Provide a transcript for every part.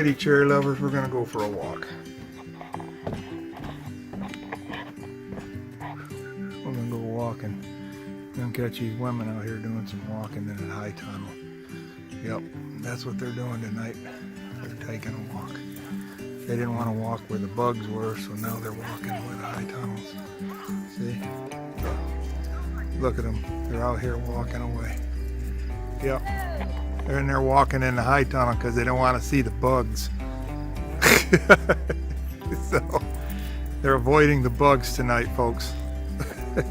Alrighty, cherry lovers, we're gonna go for a walk. We're gonna go walking. Gonna catch these women out here doing some walking in a high tunnel. Yep, that's what they're doing tonight. They're taking a walk. They didn't want to walk where the bugs were, so now they're walking where the high tunnels. See? Look at them. They're out here walking away. Yep. They're in there walking in the high tunnel because they don't want to see the bugs. So they're avoiding the bugs tonight, folks. I'm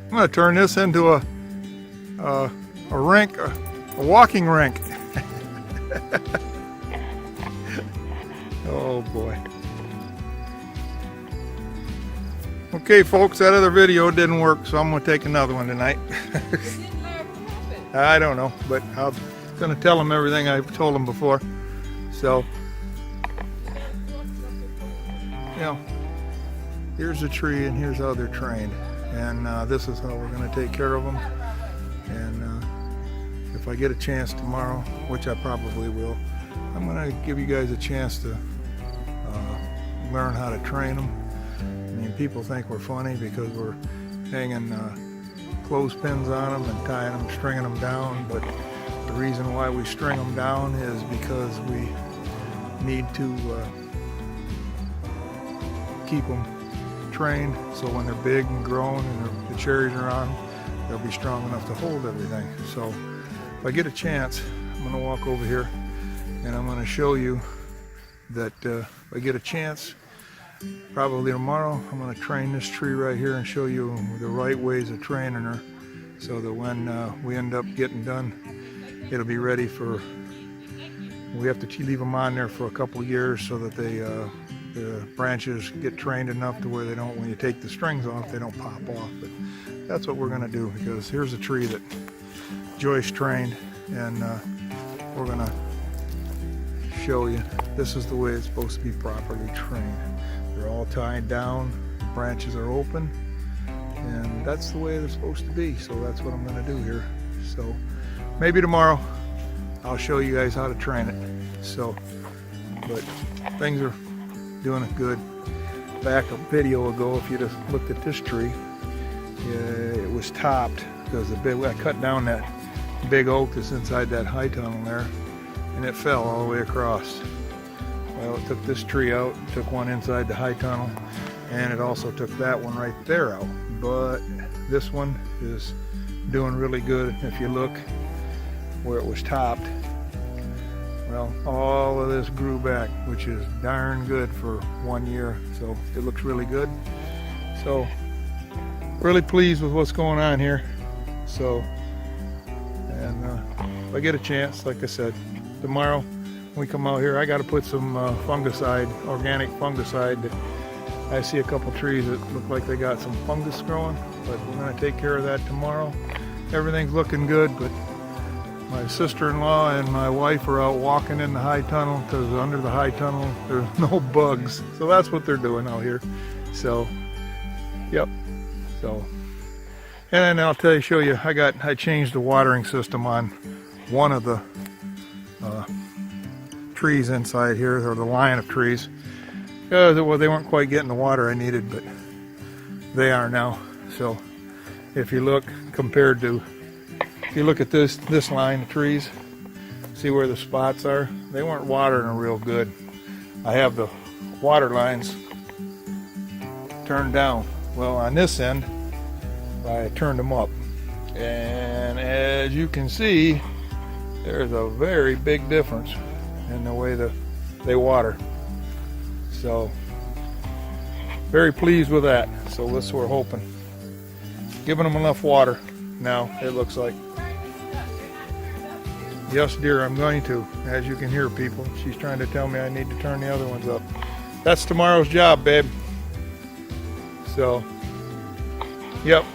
going to turn this into a rink, a walking rink. Oh boy. Okay folks, that other video didn't work, so I'm going to take another one tonight. I don't know, but I'm going to tell them everything I've told them before. So, you know, here's a tree and here's how they're trained. And this is how we're going to take care of them. And if I get a chance tomorrow, which I probably will, I'm going to give you guys a chance to learn how to train them. I mean, people think we're funny because we're hanging clothespins on them and tying them, stringing them down, but the reason why we string them down is because we need to keep them trained so when they're big and grown and the cherries are on, they'll be strong enough to hold everything. So if I get a chance, I'm going to walk over here and I'm going to show you that if I get a chance, probably tomorrow, I'm going to train this tree right here and show you the right ways of training her so that when we end up getting done, it'll be ready for, we have to leave them on there for a couple of years so that the branches get trained enough to where they don't, when you take the strings off, they don't pop off. But that's what we're going to do, because here's a tree that Joyce trained, and we're going to show you this is the way it's supposed to be properly trained. They're all tied down, branches are open, and that's the way they're supposed to be. So that's what I'm going to do here. So maybe tomorrow I'll show you guys how to train it. So, but things are doing it good. Back a video ago, if you just looked at this tree, it was topped because I cut down that big oak that's inside that high tunnel there, and it fell all the way across. Well, it took this tree out, took one inside the high tunnel, and it also took that one right there out. But this one is doing really good. If you look where it was topped, well, all of this grew back, which is darn good for 1 year. So it looks really good. So really pleased with what's going on here. So, and if I get a chance, like I said, tomorrow when we come out here, I got to put some fungicide, organic fungicide. That I see a couple trees that look like they got some fungus growing, but we're going to take care of that tomorrow. Everything's looking good, but my sister-in-law and my wife are out walking in the high tunnel because under the high tunnel there's no bugs. So that's what they're doing out here. So, yep. So, and then I'll show you, I changed the watering system on one of the trees inside here, or the line of trees. Well, they weren't quite getting the water I needed, but they are now. So if you look compared to, if you look at this line of trees, see where the spots are? They weren't watering them real good. I have the water lines turned down. Well, on this end, I turned them up. And as you can see, there's a very big difference in the way that they water. So, very pleased with that. So that's what we're hoping. Giving them enough water now, it looks like. Yes, dear, I'm going to. As you can hear, people, she's trying to tell me I need to turn the other ones up. That's tomorrow's job, babe. So, yep.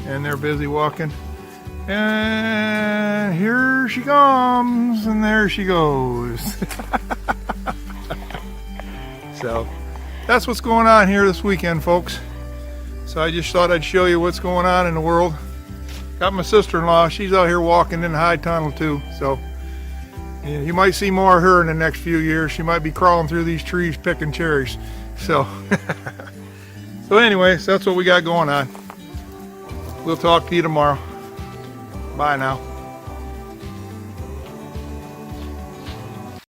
And they're busy walking. And here she comes, and there she goes. So, that's what's going on here this weekend, folks. So I just thought I'd show you what's going on in the world. Got my sister-in-law, she's out here walking in the high tunnel too. So, You might see more of her in the next few years. She might be crawling through these trees picking cherries. So, so anyways, that's what we got going on. We'll talk to you tomorrow. Bye now.